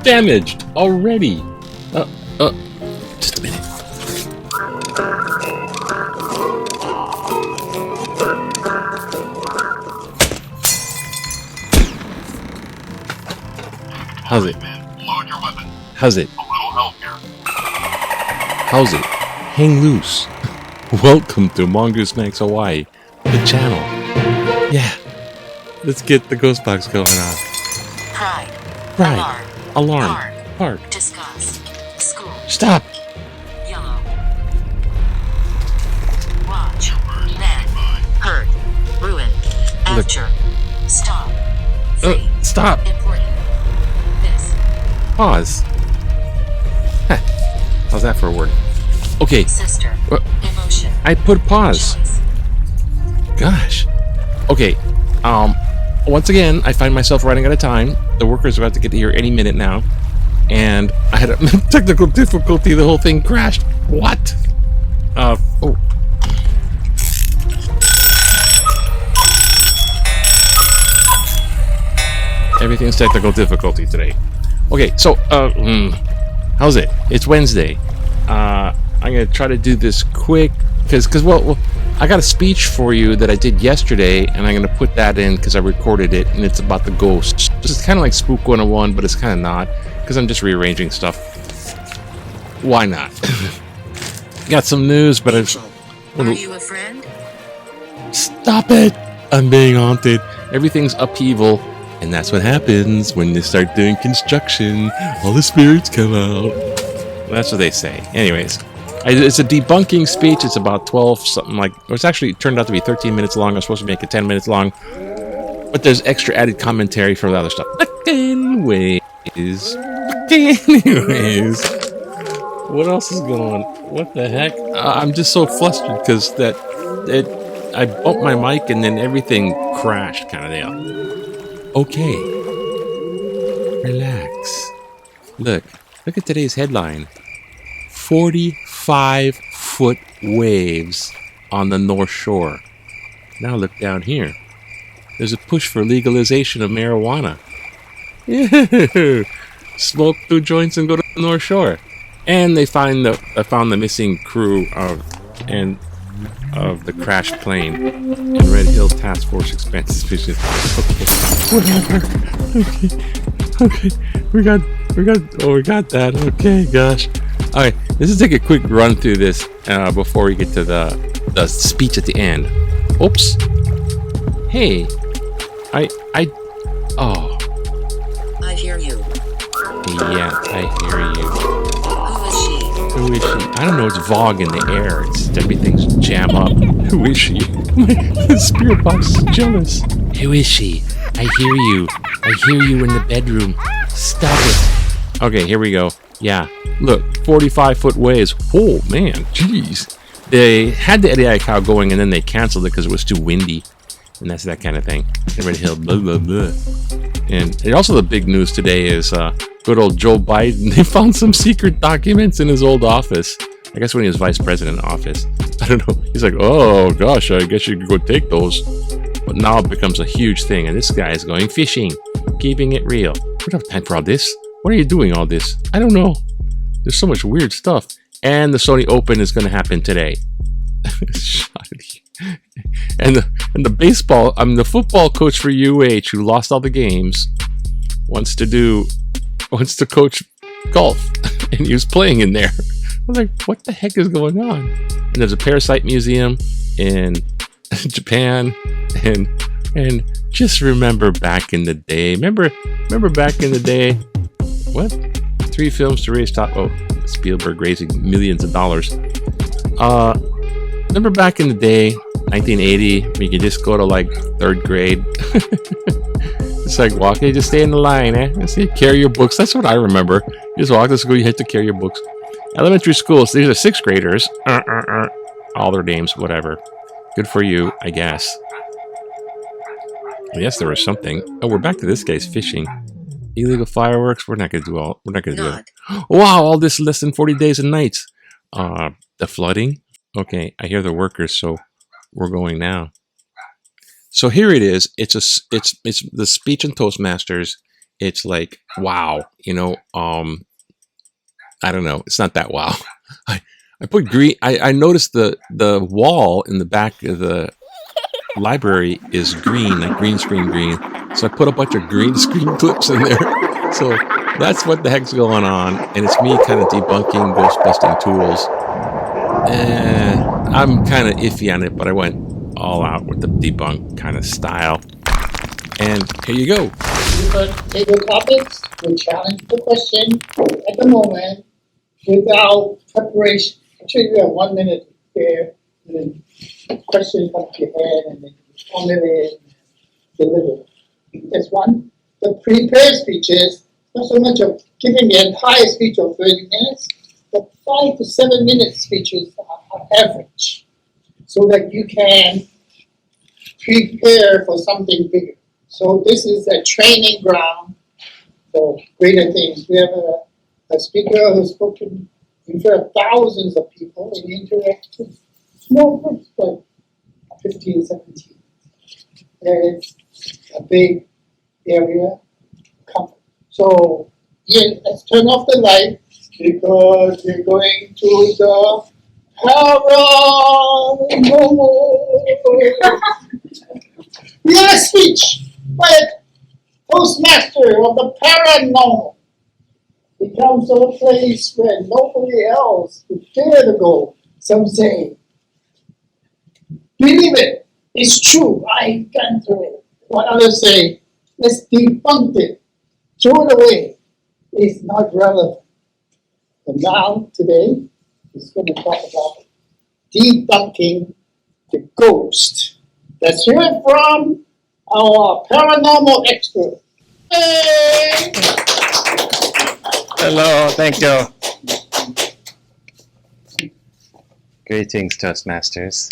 Damaged already. Just a minute. How's it? Load your weapon. How's it? A little help here. How's it? Hang loose. Welcome to Mongoose Max Hawaii, the channel. Yeah, let's get the ghost box going on. Pride. Alarm. Park. Discuss. School. Stop. Yellow. Watch. Net. Hurt. Ruin. After. Stop. Free. Stop. Important. This. Pause. Heh. How's that for a word? Okay. Sister. Emotion. I put pause. Choice. Gosh. Okay. Once again, I find myself running out of time. The workers are about to get here any minute now. And I had a technical difficulty. The whole thing crashed. What? Oh. Everything's technical difficulty today. Okay, so, how's it? It's Wednesday. I'm gonna try to do this quick, because well, I got a speech for you that I did yesterday, and I'm gonna put that in because I recorded it, and it's about the ghosts. It's kind of like Spook 101, but it's kind of not, because I'm just rearranging stuff. Why not? Got some news, but Are you a friend? Stop it! I'm being haunted. Everything's upheaval, and that's what happens when you start doing construction. All the spirits come out. That's what they say. Anyways, it's a debunking speech. It's about 12, something like. It's actually turned out to be 13 minutes long. I was supposed to make it 10 minutes long, but there's extra added commentary from the other stuff. But anyways, what else is going on? What the heck? I'm just so flustered because I bumped my mic and then everything crashed, kind of deal. Okay, relax. Look at today's headline: 45-foot waves on the North Shore. Now look down here. There's a push for legalization of marijuana. Yeah. Smoke 2 joints and go to the North Shore. And they found the missing crew of the crashed plane. And Red Hill Task Force expenses. Okay. We got that. Okay, gosh. Alright, let's just take a quick run through this before we get to the speech at the end. Oops. Hey. Oh. I hear you. Yeah, I hear you. Who is she? I don't know, it's Vogue in the air. It's everything's jam up. Who is she? The spirit box is jealous. Who is she? I hear you. I hear you in the bedroom. Stop it. Okay, here we go. Yeah. Look, 45-foot waves. Oh, man. Jeez. They had the Eddie Cow going, and then they canceled it because it was too windy. And that's that kind of thing. Red Hill, blah, blah, blah. And also the big news today is good old Joe Biden. They found some secret documents in his old office. I guess when he was vice president in office. I don't know. He's like, oh, gosh, I guess you could go take those. But now it becomes a huge thing. And this guy is going fishing. Keeping it real. We don't have time for all this. What are you doing all this? I don't know. There's so much weird stuff. And the Sony Open is going to happen today. And the football coach for UH who lost all the games wants to coach golf, and he was playing in there. I was like, what the heck is going on? And there's a parasite museum in Japan, and just remember back in the day. Remember back in the day. What? 3 films to raise top. Oh, Spielberg raising millions of dollars. Remember back in the day 1980, we could just go to like 3rd grade. It's like walking, just stay in the line, see, carry your books. That's what I remember. You just walk to school, you have to carry your books. Elementary schools, these are 6th graders. All their names, whatever. Good for you, I guess. Yes, there was something. Oh, we're back to this guy's fishing. Illegal fireworks. We're not gonna do it. Wow, all this less than 40 days and nights. The flooding. Okay, I hear the workers, so we're going now. So here it is. It's the speech and Toastmasters. It's like wow, I don't know. It's not that wow. I put green. I noticed the wall in the back of the library is green, like green screen green. So I put a bunch of green screen clips in there. So that's what the heck's going on. And it's me kind of debunking ghost busting tools. I'm kind of iffy on it, but I went all out with the debunk kind of style. And here you go. Table topics will challenge the question at the moment without preparation. Actually, you have 1 minute to prepare, and then the question comes to your head, and then you formulate it and deliver it. That's one. The prepared speeches, not so much of giving the entire speech of 30 minutes, but 5 to 7 minute speeches are average, so that you can prepare for something bigger. So this is a training ground for greater things. We have a speaker who's spoken in front of thousands of people and interacts with small groups, like 15, 17. And it's a big area comfort. So yeah, let's turn off the light because we're going to the paranormal. We have a speech by a Toastmaster of the paranormal. It comes to a place where nobody else would dare to go. Some say, believe it, it's true, I've gone through it. While others say, let's debunk it, throw it away, it's not relevant. And now, today, we're going to talk about debunking the ghost. Let's hear it from our paranormal expert. Hey! Hello, thank you. Greetings, Toastmasters.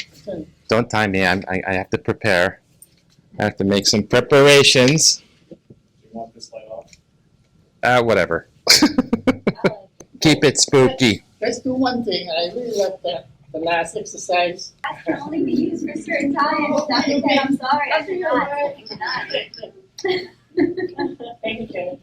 Don't time me, I have to prepare. I have to make some preparations. Do you want this light off? Whatever. Keep it spooky. Let's do one thing. I really love that. The last exercise. That can only be used for certain times. Dr. Ted, I'm sorry. I cannot. Thank you.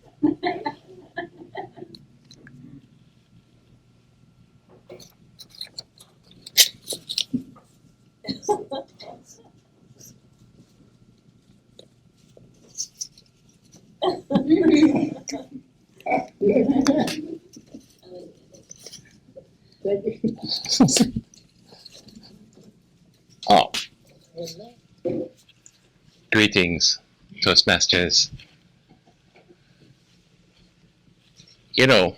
Oh. Greetings, Toastmasters. You know,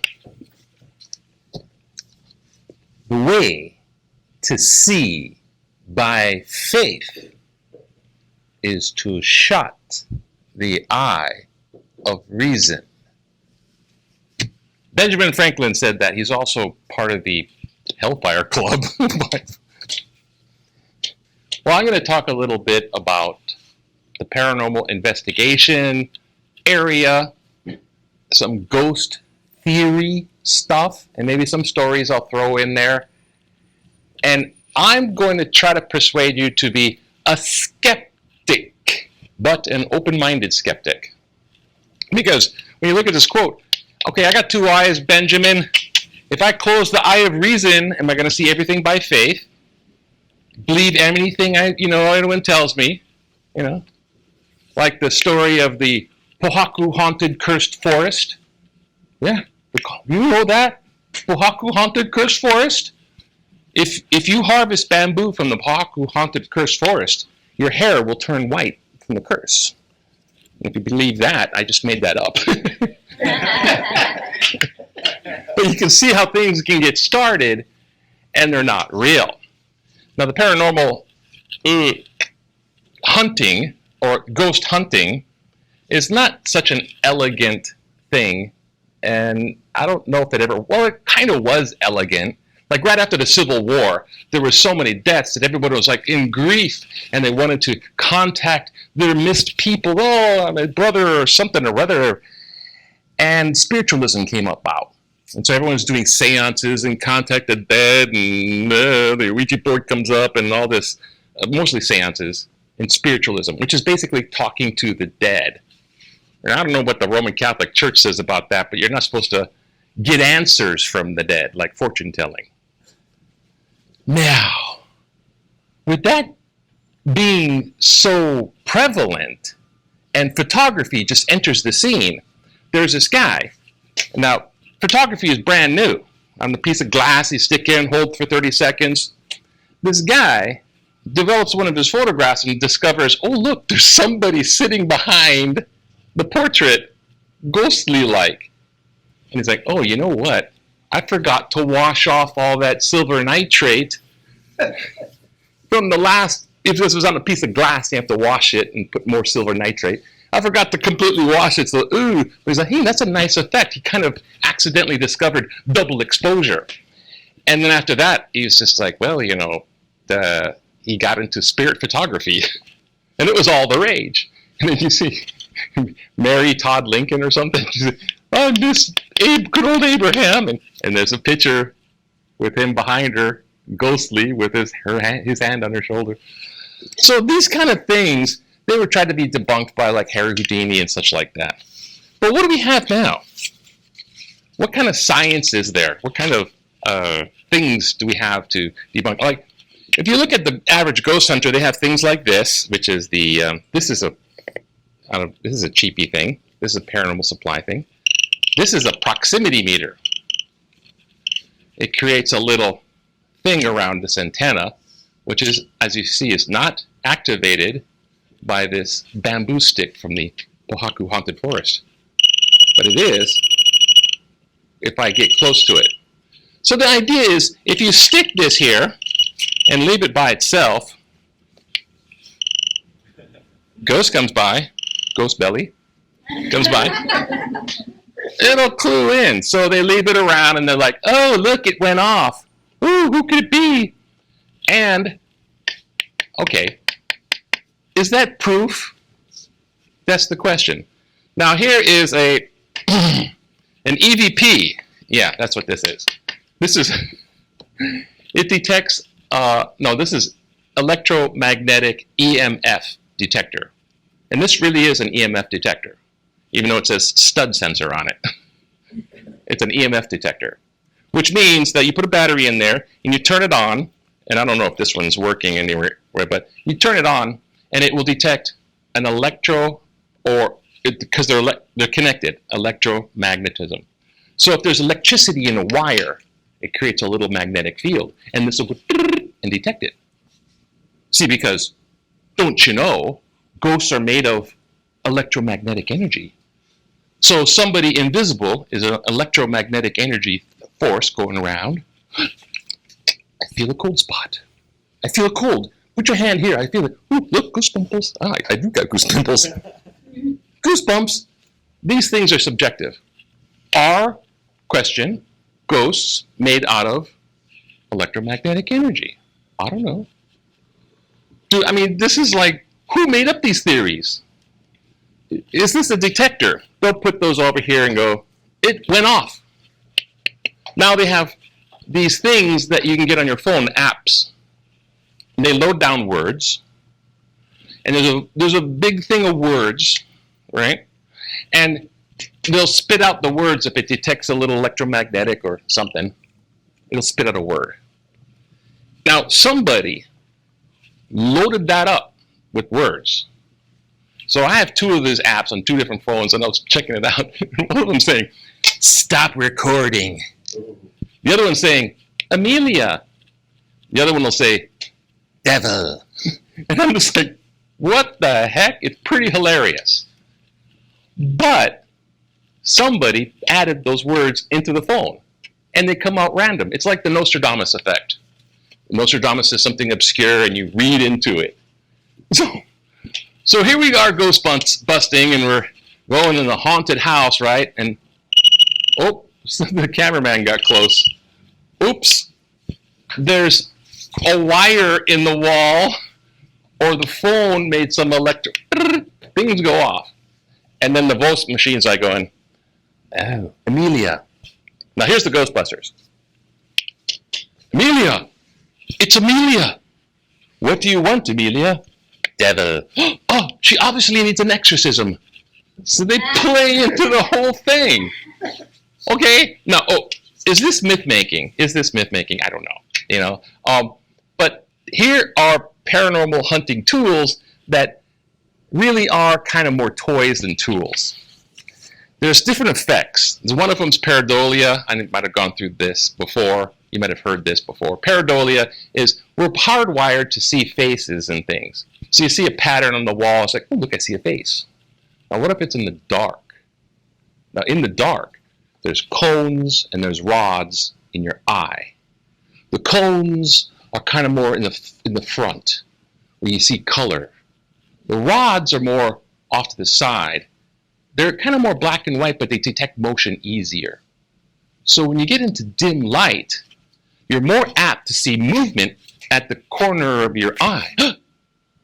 the way to see by faith is to shut the eye of reason. Benjamin Franklin said that. He's also part of the Hellfire Club. Well, I'm going to talk a little bit about the paranormal investigation area, some ghost theory stuff, and maybe some stories I'll throw in there. And I'm going to try to persuade you to be a skeptic, but an open-minded skeptic. Because when you look at this quote, okay, I got two eyes, Benjamin. If I close the eye of reason, am I going to see everything by faith? Believe anything anyone tells me, like the story of the Pohaku haunted cursed forest. Yeah, you know that Pohaku haunted cursed forest. If you harvest bamboo from the Pohaku haunted cursed forest, your hair will turn white from the curse. And if you believe that, I just made that up. But you can see how things can get started, and they're not real. Now, the paranormal hunting or ghost hunting is not such an elegant thing. And I don't know if it ever, well, it kind of was elegant. Like right after the Civil War, there were so many deaths that everybody was like in grief and they wanted to contact their missed people. Oh, my brother or something or other. And spiritualism came about. And so everyone was doing seances and contact the dead and the Ouija board comes up and all this, mostly seances and spiritualism, which is basically talking to the dead. And I don't know what the Roman Catholic Church says about that, but you're not supposed to get answers from the dead, like fortune telling. Now, with that being so prevalent, and photography just enters the scene, there's this guy. Now, photography is brand new. On the piece of glass, you stick in, hold for 30 seconds. This guy develops one of his photographs and discovers, oh, look, there's somebody sitting behind the portrait, ghostly-like. And he's like, oh, you know what? I forgot to wash off all that silver nitrate from the last, if this was on a piece of glass, you have to wash it and put more silver nitrate. I forgot to completely wash it, so ooh. But he's like, hey, that's a nice effect. He kind of accidentally discovered double exposure. And then after that, he's just like, well, you know, he got into spirit photography. And it was all the rage. And then you see Mary Todd Lincoln or something. She's like, oh, this good old Abraham. And there's a picture with him behind her, ghostly, with his hand on her shoulder. So these kind of things, they were tried to be debunked by like Harry Houdini and such like that. But what do we have now? What kind of science is there? What kind of things do we have to debunk? Like, if you look at the average ghost hunter, they have things like this, which is the this is a cheapy thing. This is a paranormal supply thing. This is a proximity meter. It creates a little thing around this antenna, which is, as you see, is not activated by this bamboo stick from the Pohaku Haunted Forest. But it is if I get close to it. So the idea is, if you stick this here and leave it by itself, ghost comes by, ghost belly comes by, it'll clue in. So they leave it around and they're like, oh, look, it went off. Ooh, who could it be? And, okay, is that proof? That's the question. Now here is an EVP. Yeah, that's what this is. This is, it detects, no, this is electromagnetic EMF detector. And this really is an EMF detector, even though it says stud sensor on it. It's an EMF detector, which means that you put a battery in there and you turn it on, and I don't know if this one's working anywhere, but you turn it on and it will detect an because they're connected, electromagnetism. So if there's electricity in a wire, it creates a little magnetic field, and this will go and detect it. See, because don't you know, ghosts are made of electromagnetic energy. So somebody invisible is an electromagnetic energy force going around. I feel a cold spot. I feel cold. Put your hand here. I feel it. Ooh, look, goosebumps. Ah, I do got goosebumps. Goosebumps. These things are subjective. Are, question, ghosts made out of electromagnetic energy? I don't know. I mean, this is like, who made up these theories? Is this a detector? They'll put those over here and go, it went off. Now they have these things that you can get on your phone, apps. And they load down words. And there's a big thing of words, right? And they'll spit out the words if it detects a little electromagnetic or something. It'll spit out a word. Now, somebody loaded that up with words. So I have two of these apps on two different phones, and I was checking it out. One of them saying, stop recording. The other one's saying, Amelia. The other one will say, devil. And I'm just like, what the heck? It's pretty hilarious. But somebody added those words into the phone, and they come out random. It's like the Nostradamus effect. Nostradamus says something obscure and you read into it. So here we are ghost busting, and we're going in the haunted house, right? And oh, the cameraman got close. Oops, there's a wire in the wall, or the phone made some electric things go off. And then the voice machines are going, oh, Amelia. Now here's the Ghostbusters. Amelia, it's Amelia. What do you want, Amelia? Devil. Oh, she obviously needs an exorcism. So they play into the whole thing. Okay, now, is this myth-making? I don't know, but here are paranormal hunting tools that really are kind of more toys than tools. There's different effects. One of them is pareidolia. I might have gone through this before. You might have heard this before. Pareidolia is we're hardwired to see faces and things. So you see a pattern on the wall. It's like, oh, look, I see a face. Now, what if it's in the dark? Now, in the dark, there's cones and there's rods in your eye. The cones are kind of more in the front, where you see color. The rods are more off to the side. They're kind of more black and white, but they detect motion easier. So when you get into dim light, you're more apt to see movement at the corner of your eye.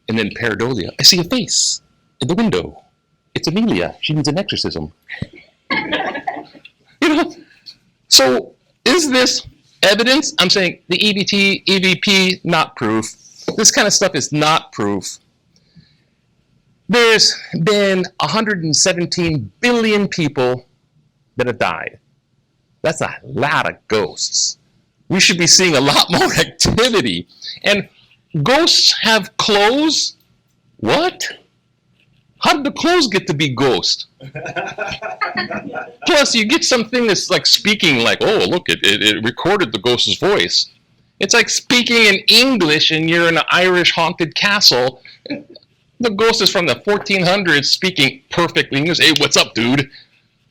And then pareidolia, I see a face in the window. It's Amelia. She needs an exorcism. So is this evidence? I'm saying the EVT, EVP, not proof. This kind of stuff is not proof. There's been 117 billion people that have died. That's a lot of ghosts. We should be seeing a lot more activity. And ghosts have clothes? What? How did the clothes get to be ghost? Plus, you get something that's like speaking like, oh, look, it recorded the ghost's voice. It's like speaking in English and you're in an Irish haunted castle. The ghost is from the 1400s speaking perfect English. Hey, what's up, dude?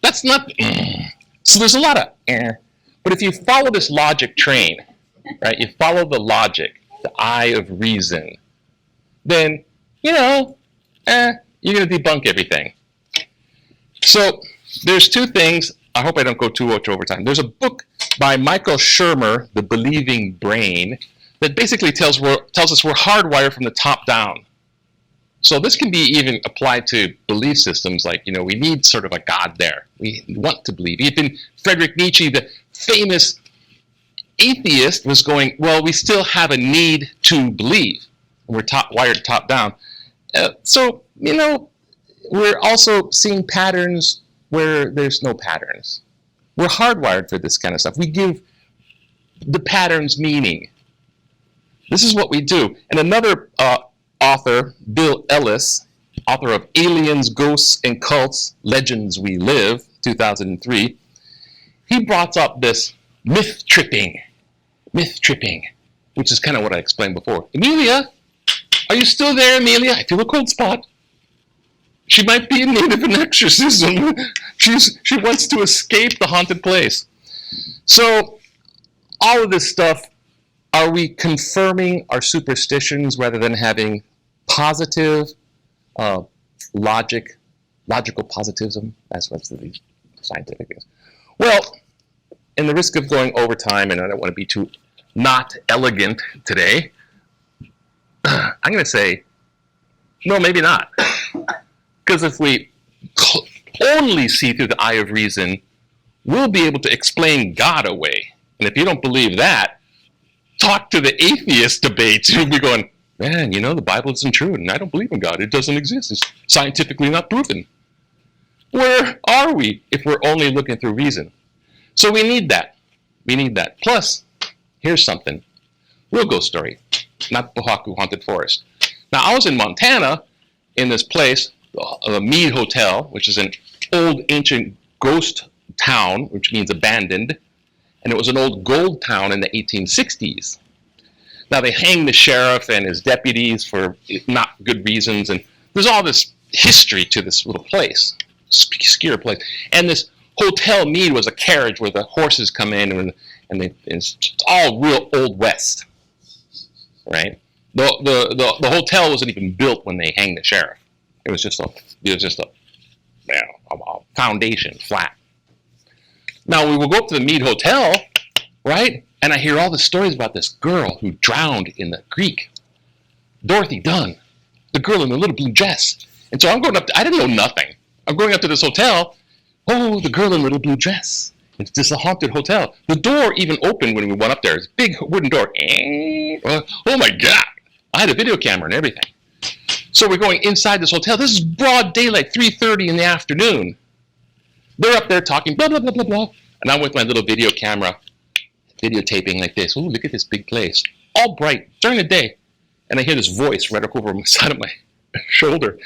That's not... So there's a lot of... But if you follow this logic train, right, you follow the logic, the eye of reason, then, you're going to debunk everything. So there's two things. I hope I don't go too much over time. There's a book by Michael Shermer, The Believing Brain, that basically tells us we're hardwired from the top down. So this can be even applied to belief systems like, we need sort of a God there. We want to believe. Even Friedrich Nietzsche, the famous atheist, was going, well, we still have a need to believe. We're wired top down. So, we're also seeing patterns where there's no patterns. We're hardwired for this kind of stuff. We give the patterns meaning. This is what we do. And another author, Bill Ellis, author of Aliens, Ghosts, and Cults, Legends We Live, 2003, he brought up this myth tripping, which is kind of what I explained before. Amelia, are you still there, Amelia? I feel a cold spot. She might be in need of an exorcism. She wants to escape the haunted place. So, all of this stuff, are we confirming our superstitions rather than having positive logical positivism? That's what the scientific is. Well, in the risk of going over time, and I don't want to be too not elegant today, I'm going to say, no, maybe not. Because if we only see through the eye of reason, we'll be able to explain God away. And if you don't believe that, talk to the atheist debates. You'll be going, man, the Bible isn't true, and I don't believe in God. It doesn't exist. It's scientifically not proven. Where are we if we're only looking through reason? So we need that. Plus, here's something. Real ghost story. Not Oahu Haunted Forest. Now, I was in Montana in this place, the Mead Hotel, which is an old ancient ghost town, which means abandoned. And it was an old gold town in the 1860s. Now, they hanged the sheriff and his deputies for not good reasons. And there's all this history to this little place, obscure place. And this Hotel Mead was a carriage where the horses come in, and it's all real Old West. right? The hotel wasn't even built when they hanged the sheriff. It was just a foundation, flat. Now we will go up to the Mead Hotel, right? And I hear all the stories about this girl who drowned in the creek. Dorothy Dunn, the girl in the little blue dress. And so I'm going up I didn't know nothing. I'm going up to this hotel. Oh, the girl in the little blue dress. It's just a haunted hotel. The door even opened when we went up there. It's a big wooden door. Oh my God. I had a video camera and everything. So we're going inside this hotel. This is broad daylight, 3:30 in the afternoon. They're up there talking, blah, blah, blah, blah, blah. And I'm with my little video camera, videotaping like this. Oh, look at this big place. All bright during the day. And I hear this voice right up over the side of my shoulder.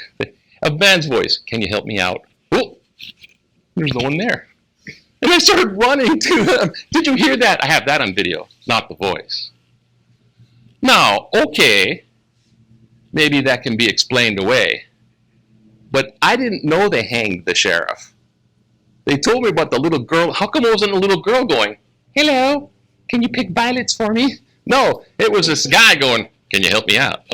A man's voice. Can you help me out? Oh, there's no one there. And I started running to them. Did you hear that? I have that on video, not the voice. Now, okay, maybe that can be explained away. But I didn't know they hanged the sheriff. They told me about the little girl. How come it wasn't a little girl going, hello, can you pick violets for me? No, it was this guy going, can you help me out?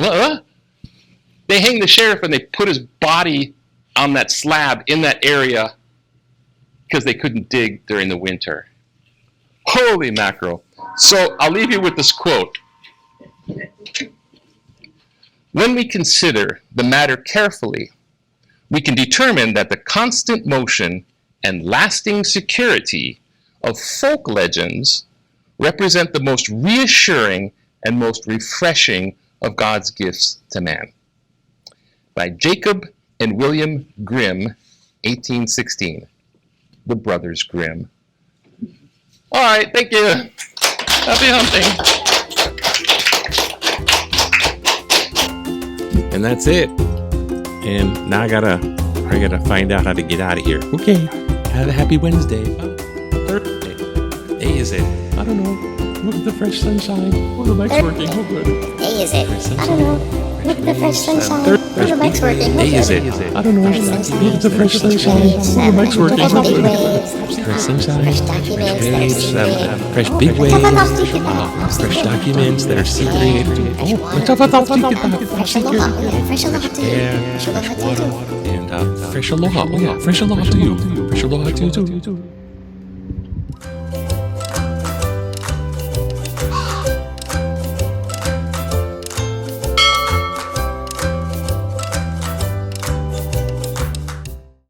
They hanged the sheriff and they put his body on that slab in that area because they couldn't dig during the winter. Holy mackerel. So I'll leave you with this quote. When we consider the matter carefully, we can determine that the constant motion and lasting security of folk legends represent the most reassuring and most refreshing of God's gifts to man. By Jacob and William Grimm, 1816. The Brothers Grimm. All right, thank you. Happy hunting. And that's it. And now I gotta find out how to get out of here. Okay. Have a happy Wednesday. Thursday. Day is it? I don't know. Look at the fresh sunshine. Oh, the mic's working. Oh, good. Day is it? I don't know. Look at the fresh sunshine. Oh, the mic's working. Day is it? I don't know. Look at the fresh sunshine. Oh, the mic's working. Oh, good. Fresh sunshine. Fresh documents. Fresh big waves. Fresh documents that are secret. Fresh aloha. Fresh aloha to you. Yeah. Fresh water. And fresh aloha. Oh, yeah. Fresh aloha to you. Fresh aloha to you too.